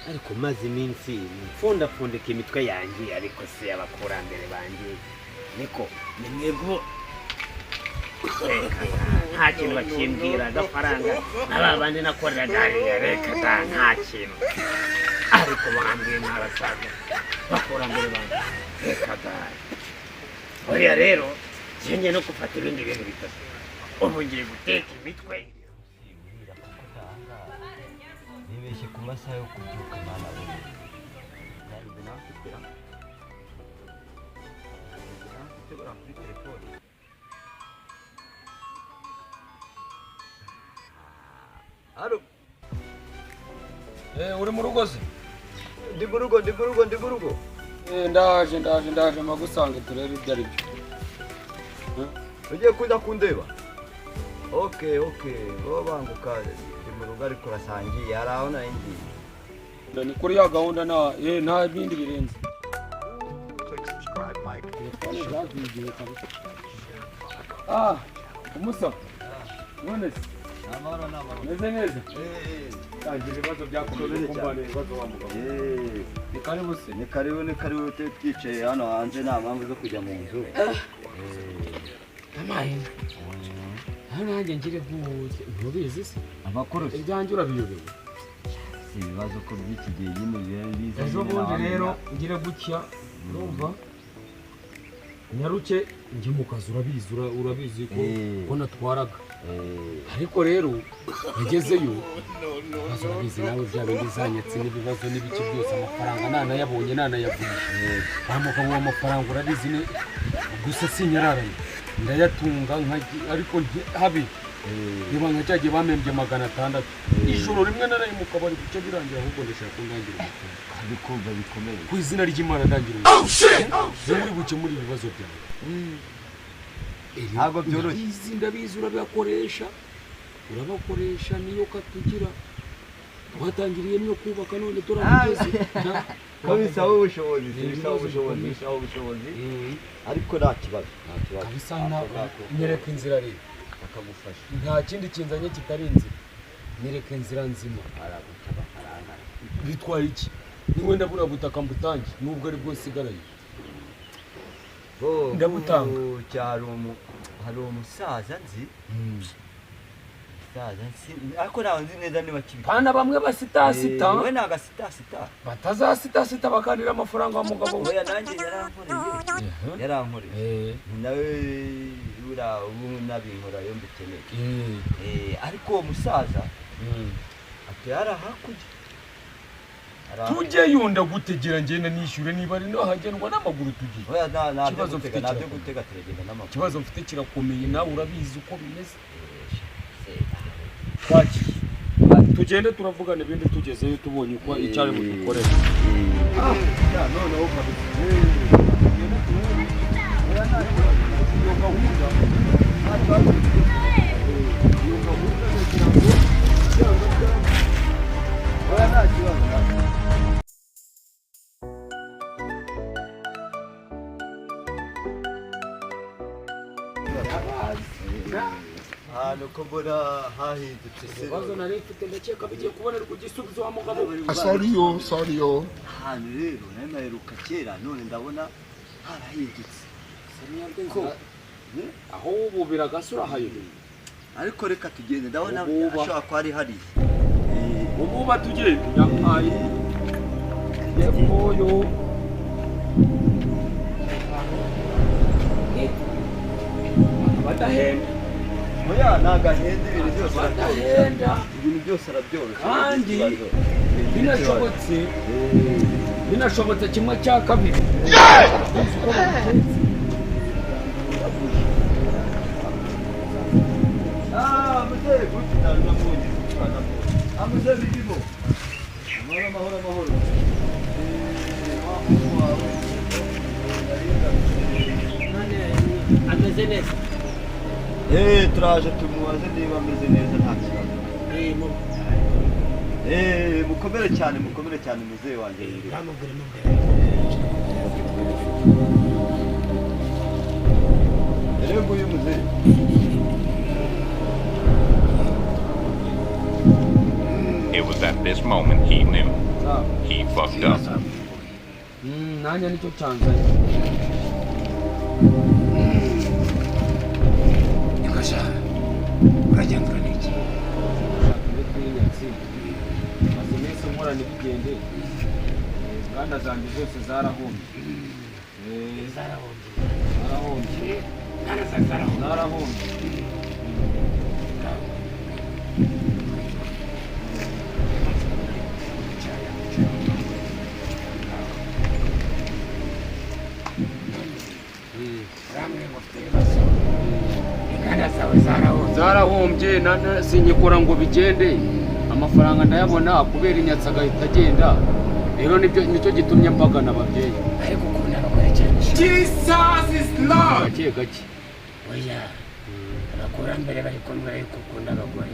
ariko maze iminsi mfundapfundika imitwe yanjye ariko se abakurambere banjye niko ni mwebwe nta kintu bakimbwira agafaranga n'abandi nakoreraga reka nta kintu ariko bambwiye n'abasaza bakurambere banjye reka buriya rero njye no gufata ibindi bintu bitatu ubu ngiye guteka imitwe nibeshye ku masaha yo kubyuka mwana we Alo. Uri mu rugo se? Ndi mu rugo. Ndaje magusanga turebe ibyo ari byo. Ugiye kuza kundeba? Okay. Bo banguka ndi mu rugo ariko rasangiye araho na indi. Ni kuri ya gahunda nta bindi birenze. Umusa. None se? Amara. Meze neza? Tangira ibibazo byakomeje kumbana ibibazo wa mugabo. Ni karibu se? Ni karibu twicaye hano hanze nta mpamvu zo kujya mu nzu. Amaye. Hano hanjye ngire ntubizi se? Amakuru se? Ibyanjye urabiyobewe. Si ibibazo ko by'iki gihe nyine biza. Ejo bundi rero ngire gutya urumva nyaruke njye mu kazi urabizi ko natwaraga ariko rero yagezeyo urabizi nawe bya bindi zanyatse n'ibibazo n'ibiki byose amafaranga nanayabonye nanayagurisha umugabo w'amafaranga urabizi ne gusa sinyararanye ndayatunga ariko habe niba nkajyagiye bamembye 600 ijoro rimwe naraye mu kabari gucyo birangira ahubwo ndashaka kundangira ibikorwa bikomeye ku izina ry'Imana ndangira muri gukemura ibibazo byawe ntabwo byoroshye izi ndabizi urabakoresha niyo katugira twatangiriye niyo kubaka none turabigeze bisaba ubushobozi ariko nta kibazo kabisa nyereka inzira rero akagufasha nta kindi kinzanye kitari inzira nyereka inzira nzima bitwaye iki niwe ndabura butaka mbutange nubwo ari bwo nsigaraye ndabutanga hari umusaza nzi ariko nawe nzi neza niba kibi pana bamwe basitasita we nagasitasita batazasitasita bakanira amafaranga w'umugabo we nanjye yarankoreye nawe ura ubu nabinkora yo mbikeneye ariko uwo musaza ati hakurya tujye yunda gutegera ngenda nishyure niba ari no hagendwa n'amaguru tugiye kibazo mfite nabyo gutega turagenda n'amaguru kibazo mfite kirakomeye nawe urabizi uko bimeze tugende turavugana ibindi tugezeyo tubonye uko icyari mu dukorera noneho nuko mbona hahindutse se ibibazo nari mfite ndakeka bigiye kubonerwa igisubizo wa mugabo Sorry. ahantu rero nari naheruka kera none ndabona harahindutse aho ubu biragasura hayobe ariko reka tugende ndabona ashobora kuba ari hariya ubu batugende nyampaye yepoyo badahenda oya nagahenda ibintu byose arabyoroshye kandi binashobotse kimwe cya kabiri muzehe gutya ndamubonye muzehe bigimo amahoro ameze neza turaje tumubaze niba ameze neza nta kibazo mukomere cyane muzehe wanjye rero nguyu muzehe It was at this moment he knew sawa he fucked up. nanjye nicyo cyanzanye Nikasha urajyandura n'iki maze iminsi nkora ntibigende inganda zanjye zose zarahombye zarahombye zarahombye sinyikora ngo bigende amafaranga ndayabona kubera inyatsi agahita agenda rero nicyo gitumye mbagana ababyeyi ariko ukunda abagore cyane Jesus is Lord. gake gake oya abakurambere bari kumbwira yuko ukunda abagore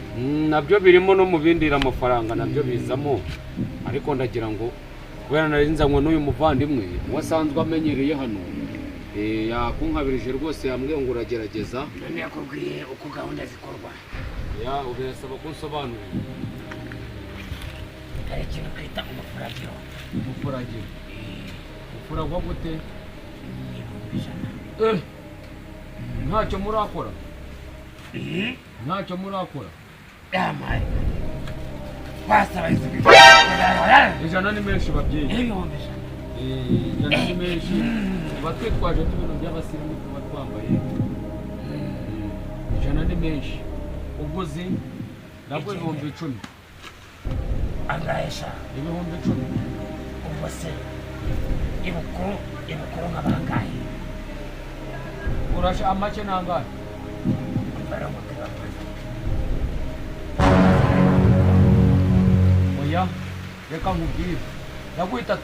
nabyo birimo no mu bindira amafaranga nabyo bizamo ariko ndagira ngo kubera nari nzanywe n'uyu muvandimwe wasanzwe amenyereye hano yakunkabirije rwose yambwiye ngo uragerageza none yakubwiye uko gahunda zikorwa birasaba ko nsobanurira hari ikintu twita umufuragiro ufuragwa gute ibihumbi ijana ntacyo murakora yamaye wasaba izuba ijana ni menshi babyeyi ibihumbi ijana ijana ni menshi tuba twitwaje n'ibintu by'abasirimu tuba twambaye ijana ni menshi uguzi nabwo ibihumbi 10 angahe sha ibihumbi 10 ubwo se ibukuru nk'abangahe urasha amake nangahe oya reka nkubwire ndaguhita 5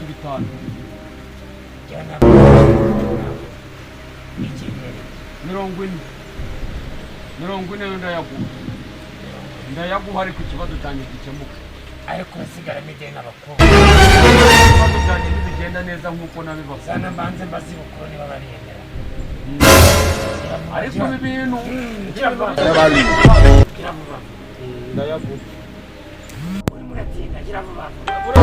40 ndayaguha ariko ikibazo cyanjye gikemuka ariko usigara mideni n'abakobwa ikibazo cyanjye ntibigenda neza nk'uko nabibaza sana mbanze mbazi bukuru niba bariyemera ariko ibi bintu ndayaguha urimo uratinda gira vuba vuba